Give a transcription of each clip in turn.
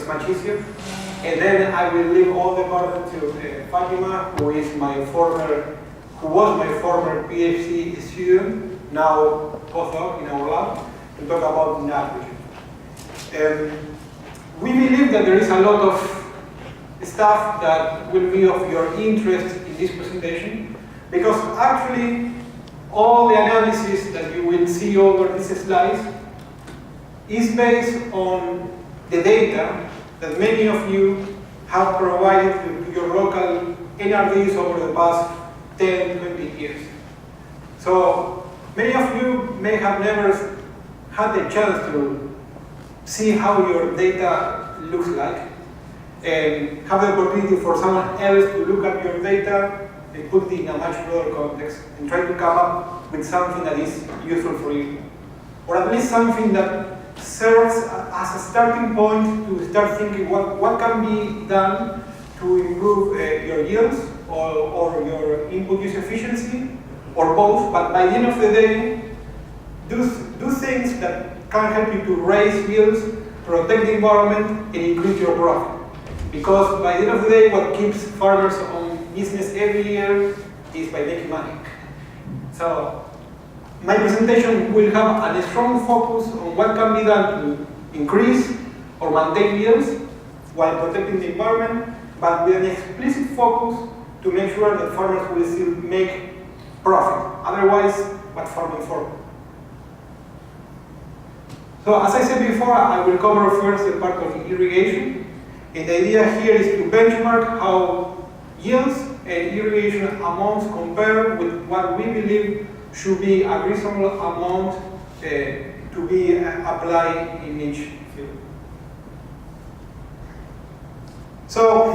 much easier. And then I will leave all the burden to Fatima, who was my former PhD student, now postdoc in our lab, to talk about nitrogen. We believe that there is a lot of stuff that will be of your interest in this presentation, because actually all the analysis that you will see over these slides is based on the data that many of you have provided to your local NRDs over the past 10, 20 years. So many of you may have never had the chance to see how your data looks like, and have the opportunity for someone else to look at your data and put it in a much broader context and try to come up with something that is useful for you. Or at least something that serves as a starting point to start thinking what can be done to improve your yields or your input use efficiency, or both, but by the end of the day, do things that can help you to raise yields, protect the environment, and increase your profit. Because by the end of the day, what keeps farmers on business every year is by making money. So my presentation will have a strong focus on what can be done to increase or maintain yields while protecting the environment, but with an explicit focus to make sure that farmers will still make profit. Otherwise, what farming for? So as I said before, I will cover first the part of irrigation. And the idea here is to benchmark how yields and irrigation amounts compare with what we believe should be a reasonable amount to be applied in each field. So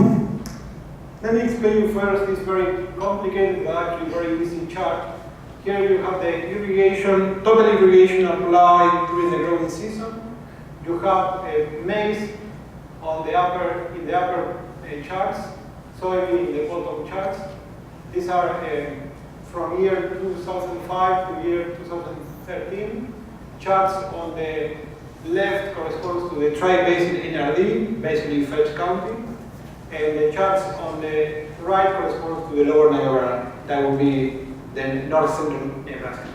let me explain you first this very complicated but actually very easy chart. Here you have the irrigation, total irrigation applied during the growing season. You have maize on the in the upper charts, soybean in the bottom charts. These are from year 2005 to year 2013. Charts on the left corresponds to the tri-basin NRD, basically Phelps County, and the charts on the right corresponds to the lower Niagara. That would be the north central Nebraska.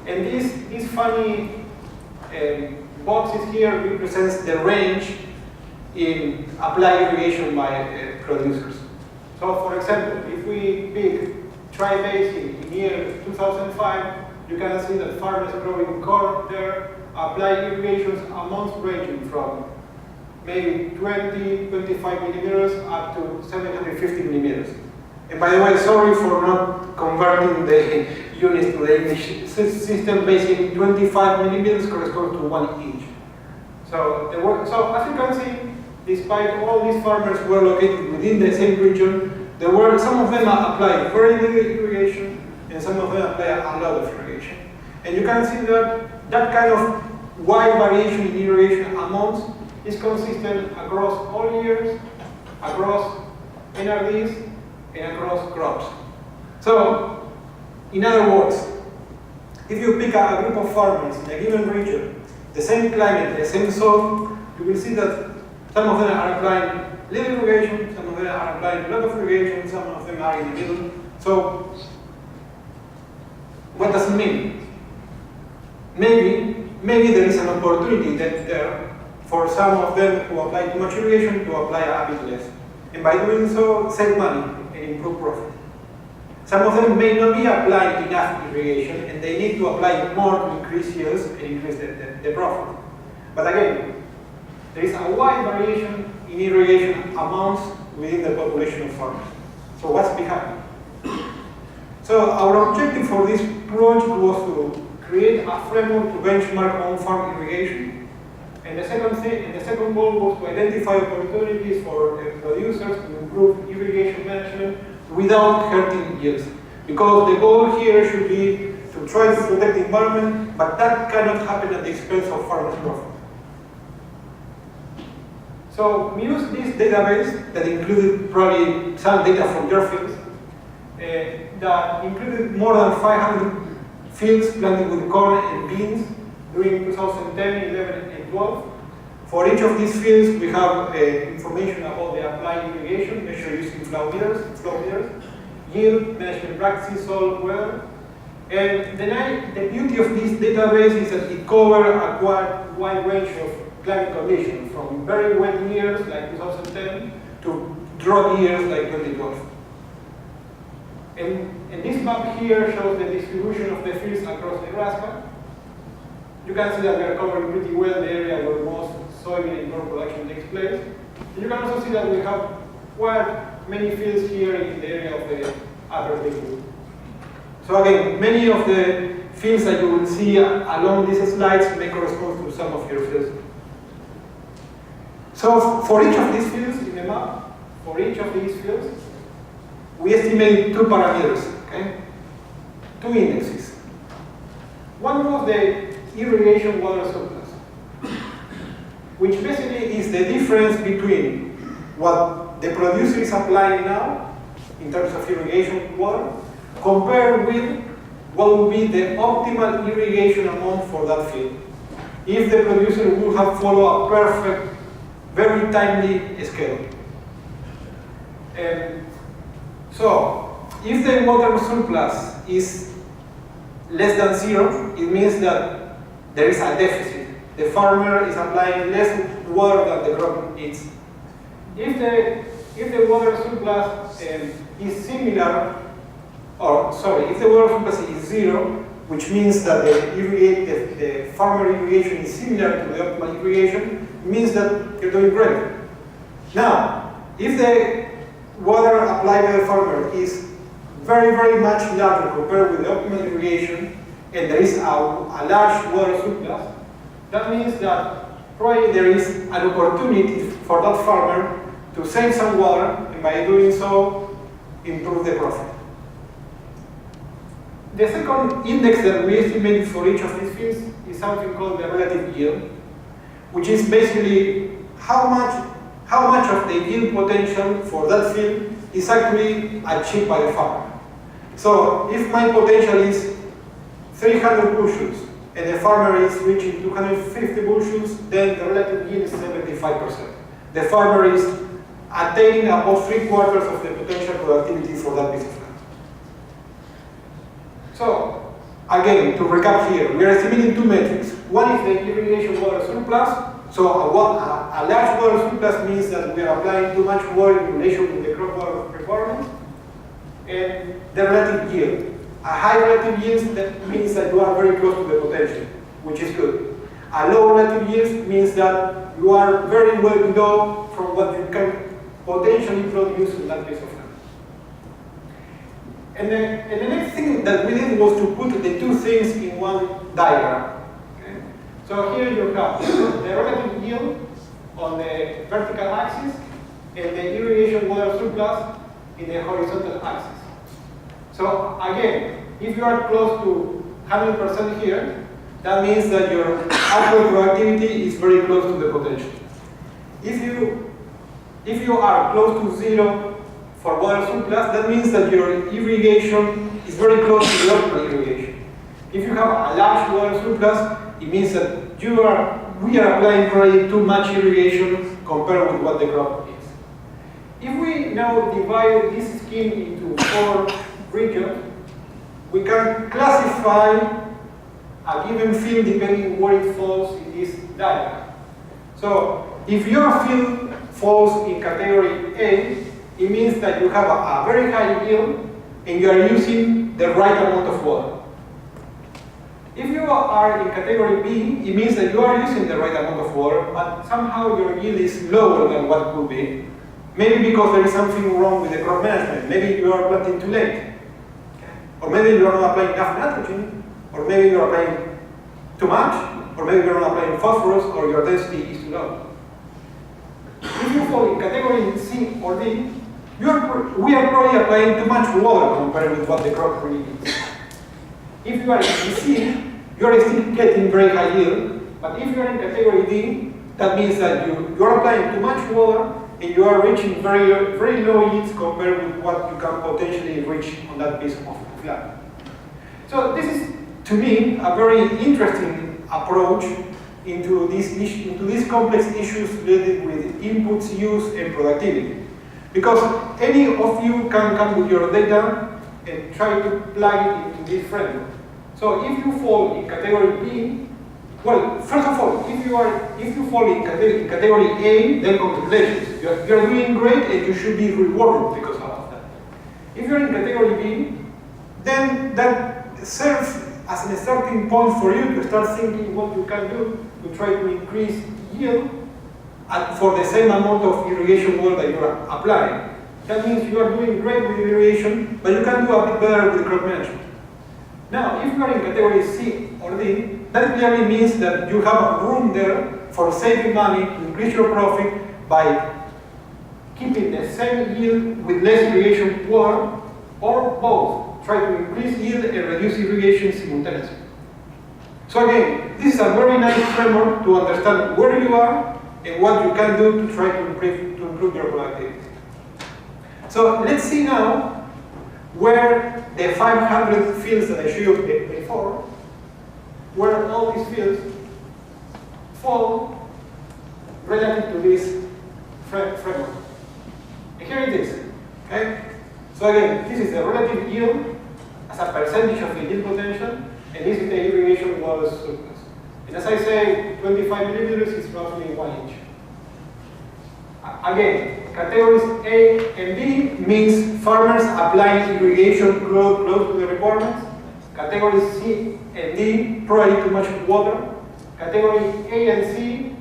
And these funny boxes here represents the range in applied irrigation by producers. So for example, if we pick tri-basin in year 2005, you can see that farmers growing corn there apply irrigations amounts ranging from maybe 20, 25 millimeters up to 750 millimeters. And by the way, sorry for not converting the units to the English system. Basically, 25 millimeters corresponds to 1 inch. So as you can see, despite all these farmers were located within the same region, there were some of them applied very little irrigation, and some of them applied a lot of irrigation. And you can see that that kind of wide variation in irrigation amounts is consistent across all years, across NRDs, and across crops. So, in other words, if you pick a group of farmers in a given region, the same climate, the same soil, you will see that some of them are applying little irrigation, some of them are applying a lot of irrigation, some of them are in the middle. So, what does it mean? Maybe there is an opportunity there for some of them who apply too much irrigation to apply a bit less. And by doing so, save money and improve profit. Some of them may not be applying enough irrigation, and they need to apply more to increase yields and increase the profit. But again, there is a wide variation in irrigation amounts within the population of farmers. So what's behind? So our objective for this project was to create a framework to benchmark on-farm irrigation. And the second goal was to identify opportunities for producers to improve irrigation management without hurting yields. Because the goal here should be to try to protect the environment, but that cannot happen at the expense of farmers' profit. So we used this database that included probably some data from your fields, that included more than 500 fields planted with corn and beans during 2010, 11, and 12 For each of these fields, we have information about the applied irrigation measured using flow meters, yield, management practices, soil, weather. And the beauty of this database is that it covers a quite wide range of climate conditions, from very wet years like 2010 to drought years like 2012. And this map here shows the distribution of the fields across Nebraska. You can see that we are covering pretty well the area where most soybean and corn production takes place. And you can also see that we have quite many fields here in the area of the upper Lakewood. So again, many of the fields that you will see along these slides may correspond to some of your fields. So for each of these fields in the map, we estimate two parameters, okay? Two indexes. One was the irrigation water surplus, which basically is the difference between what the producer is applying now in terms of irrigation water compared with what would be the optimal irrigation amount for that field if the producer would have followed a perfect, very timely schedule. So, if the water surplus is less than 0, it means that there is a deficit. The farmer is applying less water than the crop needs. If the water surplus is similar, if the water surplus is 0, which means that the farmer irrigation is similar to the optimal irrigation, means that you're doing great. Now, if the water applied by the farmer is very, very much larger compared with the optimal irrigation, and there is a large water surplus, that means that probably there is an opportunity for that farmer to save some water, and by doing so, improve the profit. The second index that we estimated for each of these fields is something called the relative yield, which is basically how much of the yield potential for that field is actually achieved by the farmer. So if my potential is 300 bushels and the farmer is reaching 250 bushels, then the relative yield is 75%. The farmer is attaining about 3/4 of the potential productivity for that piece of land. So again, to recap here, we are estimating two metrics. One is the irrigation water surplus. So a large water surplus means that we are applying too much water in relation with the crop water requirement. And the relative yield. A high relative yield that means that you are very close to the potential, which is good. A low relative yield means that you are very well below from what you can potentially produce in that piece of land. And the next thing that we did was to put the two things in one diagram. So here you have the relative yield on the vertical axis and the irrigation water surplus in the horizontal axis. So again, if you are close to 100% here, that means that your output productivity is very close to the potential. If you are close to 0 for water surplus, that means that your irrigation is very close to the optimal irrigation. If you have a large water surplus, it means that we are applying probably too much irrigation compared with what the crop is. If we now divide this scheme into 4 regions, we can classify a given field depending where it falls in this diagram. So if your field falls in category A, it means that you have a very high yield and you are using the right amount of water. If you are in category B, it means that you are using the right amount of water, but somehow your yield is lower than what could be. Maybe because there is something wrong with the crop management. Maybe you are planting too late. Or maybe you are not applying enough nitrogen, or maybe you are applying too much, or maybe you are not applying phosphorus, or your density is too low. If you fall in category C or D, we are probably applying too much water compared with what the crop really needs. If you are in C, you are still getting very high yield, but if you are in category D, that means that you are applying too much water and you are reaching very, very low yields compared with what you can potentially reach on that piece of land. So this is, to me, a very interesting approach into these complex issues related with inputs, use, and productivity. Because any of you can come with your data and try to plug it into this framework. So if you fall in category B, well, first of all, if you fall in category A, then congratulations. You're doing great and you should be rewarded because of that. If you're in category B, then that serves as a starting point for you to start thinking what you can do to try to increase yield for the same amount of irrigation water that you're applying. That means you are doing great with irrigation, but you can do a bit better with crop management. Now, if you are in category C or D, that clearly means that you have room there for saving money to increase your profit by keeping the same yield with less irrigation water, or both. Try to increase yield and reduce irrigation simultaneously. So again, this is a very nice framework to understand where you are and what you can do to try to improve your productivity. So let's see now where the 500 fields that I showed you before, where all these fields fall relative to this framework. And here it is. Okay? So again, this is the relative yield as a percentage of the yield potential, and this is the irrigation water surplus. And as I say, 25 milliliters is roughly 1 inch. Again, categories A and B means farmers applying irrigation close to the requirements. Categories C and D, probably too much water. Category A and C,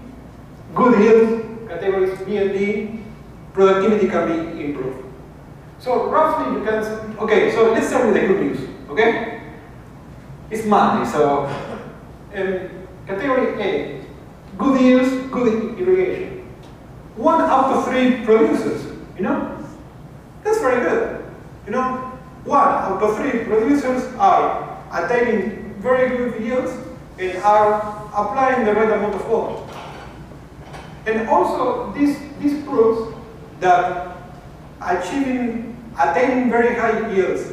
good yield. Categories B and D, productivity can be improved. So roughly you can, okay, so let's start with the good news, okay? It's Monday, so category A, good yields, good irrigation. 1 out of 3 producers, you know? That's very good, you know? 1 out of 3 producers are attaining very good yields and are applying the right amount of water. And also, this proves that attaining very high yields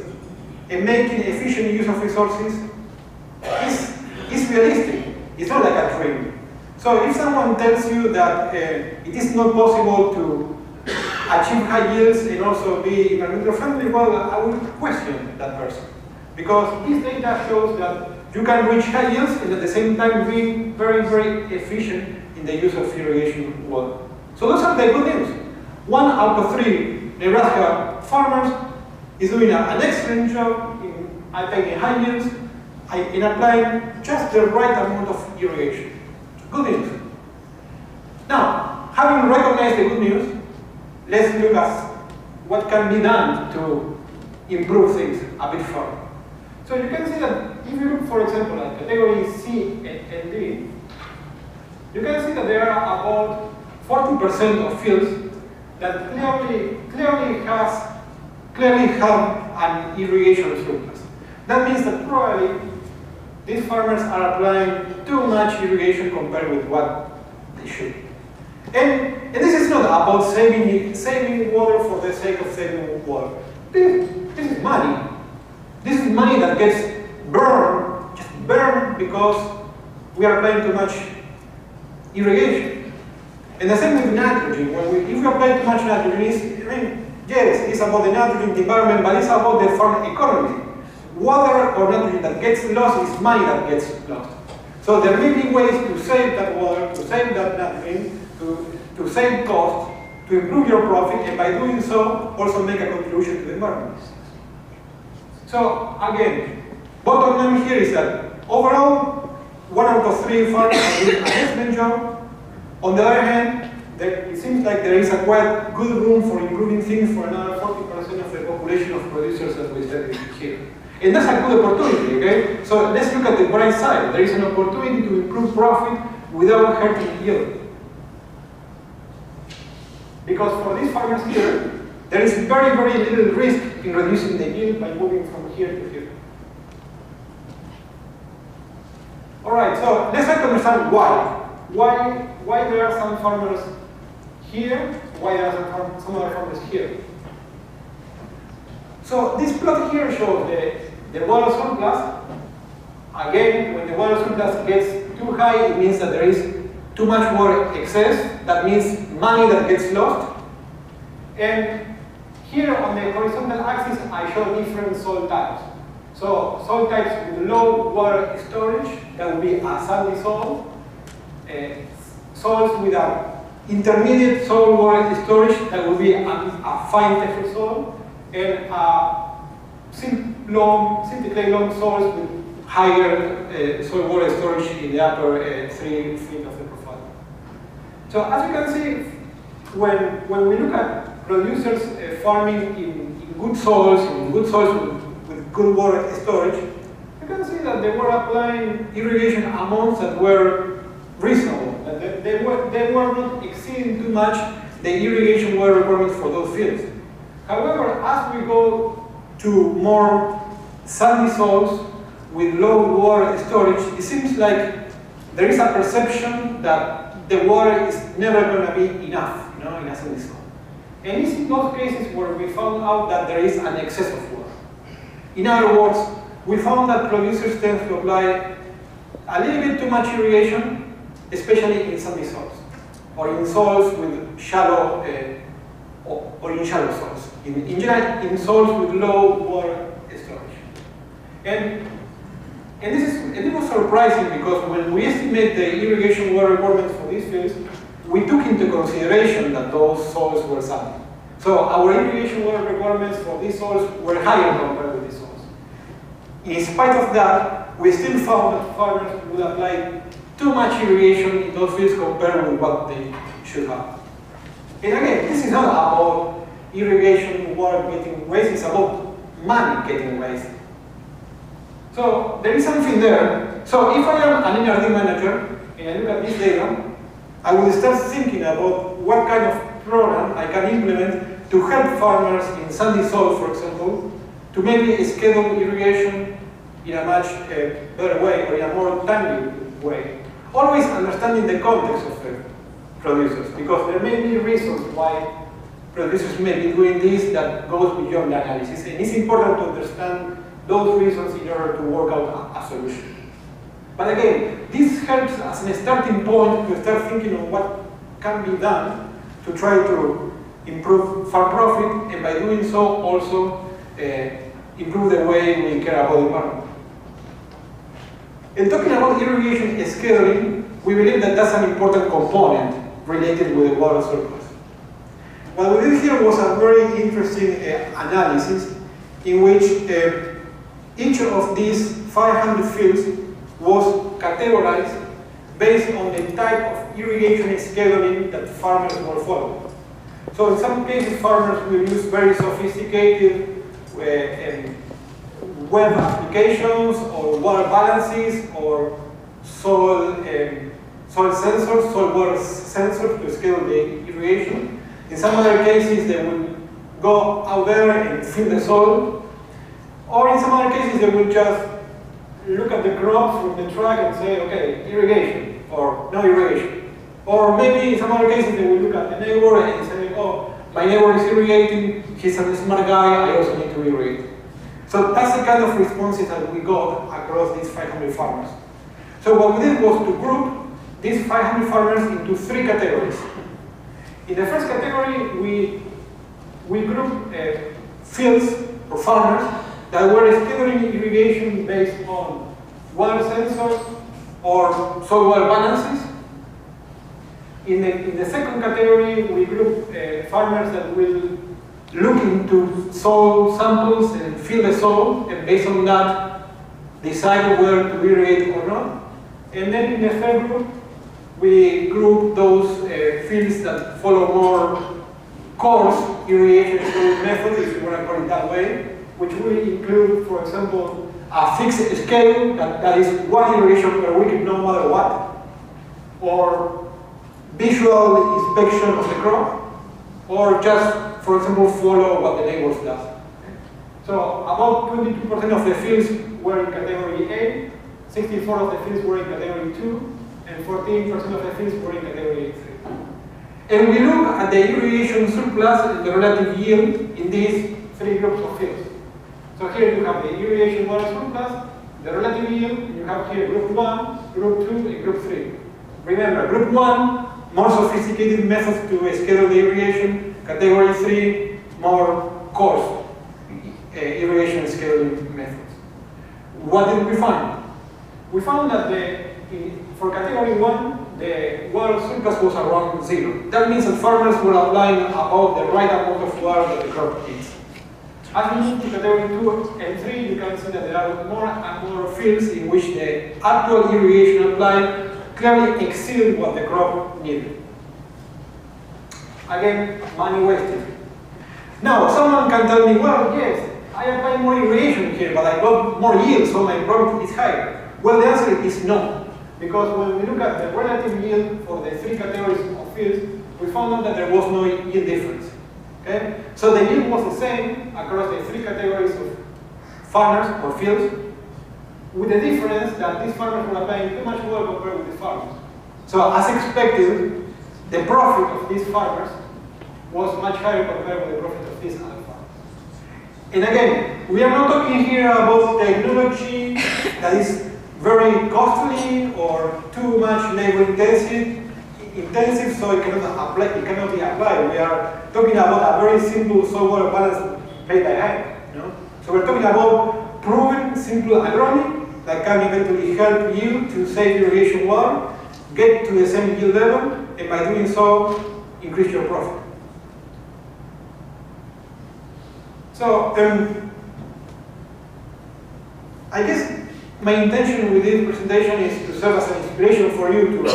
and making efficient use of resources is realistic. It's not like a dream. So if someone tells you that it is not possible to achieve high yields and also be environmentally friendly, well, I would question that person. Because this data shows that you can reach high yields and at the same time being very, very efficient in the use of irrigation water. So those are the good news. 1 out of 3 Nebraska farmers is doing an excellent job in attaining high yields and applying just the right amount of irrigation. Good news. Now, having recognized the good news, let's look at what can be done to improve things a bit further. So you can see that if you look, for example, at category C and D, you can see that there are about 40% of fields that clearly have an irrigation surplus. That means that probably these farmers are applying too much irrigation compared with what they should. And this is not about saving water for the sake of saving water. This is money. This is money that gets burned because we are applying too much irrigation. And the same with nitrogen. If we apply too much nitrogen, yes, it's about the nitrogen, the environment, but it's about the farm economy. Water or nitrogen that gets lost is money that gets lost. So there may be ways to save that water, to save that nitrogen, to save costs, to improve your profit, and by doing so, also make a contribution to the environment. So again, bottom line here is that overall, 1 out of 3 farmers are doing an excellent job. On the other hand, it seems like there is a quite good room for improving things for another 40% of the population of producers as we said here. And that's a good opportunity, okay? So let's look at the bright side. There is an opportunity to improve profit without hurting yield. Because for these farmers here, there is very, very little risk in reducing the yield by moving from here to here. All right, so let's try to understand why. Why there are some farmers here, why there are some other farmers here. So this plot here shows the water surplus. Again, when the water surplus gets too high, it means that there is too much water excess. That means money that gets lost. And here on the horizontal axis, I show different soil types. So soil types with low water storage, that would be a sandy soil. Soils with an intermediate soil water storage, that would be a fine texture soil. And simply clay loam soils with higher soil water storage in the upper 3 feet of the profile. So as you can see, when we look at producers farming in good soils with good water storage, you can see that they were applying irrigation amounts that were reasonable. That they were not exceeding too much the irrigation water requirements for those fields. However, as we go to more sandy soils with low water storage, it seems like there is a perception that the water is never going to be enough, in a sandy soil. And it's in those cases where we found out that there is an excess of water. In other words, we found that producers tend to apply a little bit too much irrigation, especially in sandy soils, or in soils with shallow, or in shallow soils. In general, in soils with low water storage. And it was surprising because when we estimate the irrigation water requirements for these fields, we took into consideration that those soils were sandy. So our irrigation water requirements for these soils were higher compared with these soils. In spite of that, we still found that farmers would apply too much irrigation in those fields compared with what they should have. And again, this is not about irrigation water getting wasted, it's about money getting wasted. So there is something there. So if I am an NRD manager and I look at this data, I will start thinking about what kind of program I can implement to help farmers in sandy soil, for example, to maybe schedule irrigation in a much better way or in a more timely way. Always understanding the context of the producers, because there may be reasons why producers may be doing this that goes beyond the analysis. And it's important to understand those reasons in order to work out a solution. But again, this helps as a starting point to start thinking of what can be done to try to improve farm profit, and by doing so also improve the way we care about the environment. And talking about irrigation scheduling, we believe that that's an important component related with the water surplus. What we did here was a very interesting analysis in which each of these 500 fields was categorized based on the type of irrigation scheduling that farmers were following. So in some cases, farmers will use very sophisticated web applications or water balances or soil sensors, soil water sensors to schedule the irrigation. In some other cases, they will go out there and fill the soil. Or in some other cases, they will just look at the crops from the truck and say, okay, irrigation, or no irrigation. Or maybe in some other cases, they will look at the neighbor and say, oh, my neighbor is irrigating, he's a smart guy, I also need to irrigate. So that's the kind of responses that we got across these 500 farmers. So what we did was to group these 500 farmers into 3 categories. In the first category, we grouped fields or farmers that were scheduling irrigation based on water sensors or soil water balances. In the second category, we group farmers that will look into soil samples and fill the soil, and based on that, decide whether to irrigate or not. And then in the third group, we group those fields that follow more coarse irrigation method, if you want to call it that way, which will include, for example, a fixed scale that is 1 irrigation per week no matter what, or visual inspection of the crop, or just, for example, follow what the neighbors does. So about 22% of the fields were in category A, 64% of the fields were in category 2, and 14% of the fields were in category 3. And we look at the irrigation surplus and the relative yield in these 3 groups of fields. So here you have the irrigation water surplus, the relative yield, and you have here group 1, Group 2, and Group 3. Remember, Group 1, more sophisticated methods to schedule the irrigation. Category 3, more coarse irrigation scheduling methods. What did we find? We found that for Category 1, the water surplus was around 0. That means that farmers were applying about the right amount of water that the crop needs. As we move to Category 2 and 3, you can see that there are more and more fields in which the actual irrigation applied clearly exceeded what the crop needed. Again, money wasted. Now, someone can tell me, well, yes, I apply more irrigation here, but I got more yield, so my profit is higher. Well, the answer is no. Because when we look at the relative yield for the 3 categories of fields, we found out that there was no yield difference. Okay? So the yield was the same across the 3 categories of farmers or fields, with the difference that these farmers were applying too much water compared with these farmers. So as expected, the profit of these farmers was much higher compared with the profit of these other farmers. And again, we are not talking here about technology that is very costly or too much labor intensive, so it cannot be applied. We are talking about a very simple software balance made by hand. So we're talking about proven simple agronomy that can eventually help you to save irrigation water, get to the same yield level, and by doing so, increase your profit. So, I guess my intention with this presentation is to serve as an inspiration for you to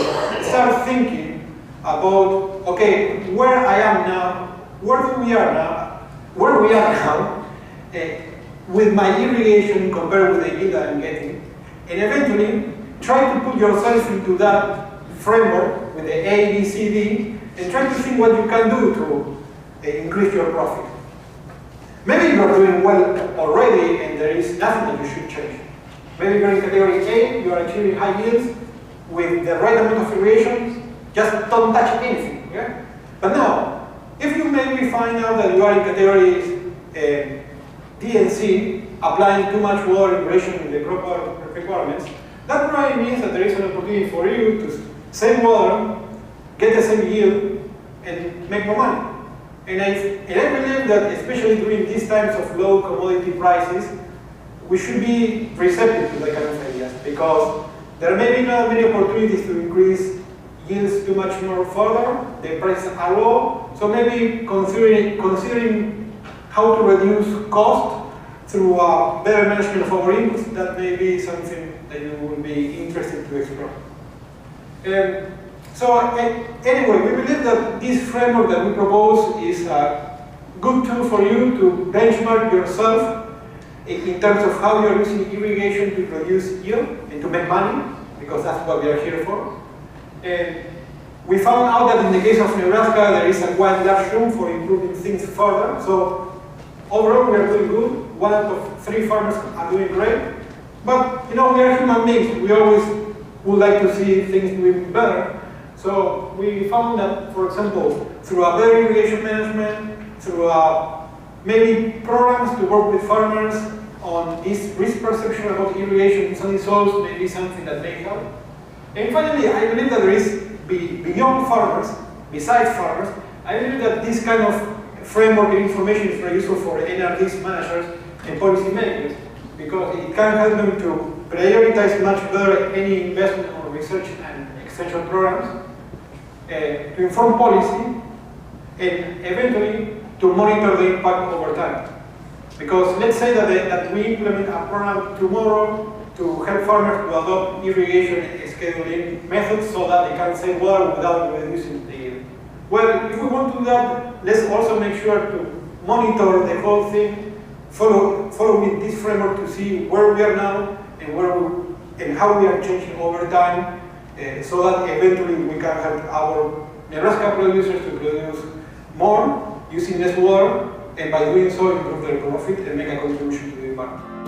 start thinking about, okay, where I am now, where we are now, with my irrigation compared with the yield that I'm getting, and eventually try to put yourself into that framework with the A, B, C, D, and try to think what you can do to increase your profit. Maybe you're doing well already and there is nothing that you should change. Maybe you're in category A, you are achieving high yields with the right amount of irrigation, just don't touch anything. Yeah? But now, if you maybe find out that you are in categories D and C, applying too much water irrigation in the crop water requirements, that probably means that there is an opportunity for you to save water, get the same yield, and make more money. And I believe that especially during these times of low commodity prices, we should be receptive to that kind of ideas, because there may be not many opportunities to increase yields too much more further. The prices are low, so maybe considering how to reduce cost through better management of our inputs, that may be something that you will be interested to explore. So anyway, we believe that this framework that we propose is a good tool for you to benchmark yourself in terms of how you're using irrigation to produce yield and to make money, because that's what we are here for. And we found out that in the case of Nebraska, there is a quite large room for improving things further. So overall, we are doing good. 1 out of 3 farmers are doing great. But we are human beings. We always would like to see things doing better. So we found that, for example, through a better irrigation management, through maybe programs to work with farmers on this risk perception about irrigation in sandy soils, may be something that may help. And finally, I believe that there is, beyond farmers, besides farmers, I believe that this kind of framework and information is very useful for NRDs managers and policy makers, because it can help them to prioritize much better any investment or research and extension programs, to inform policy, and eventually to monitor the impact over time. Because let's say that we implement a program tomorrow to help farmers to adopt irrigation scheduling methods so that they can save water without reducing the yield. Well, if we want to do that, let's also make sure to monitor the whole thing, follow with this framework to see where we are now and how we are changing over time, so that eventually we can help our Nebraska producers to produce more using less water, and by doing so improve their profit and make a contribution to the environment.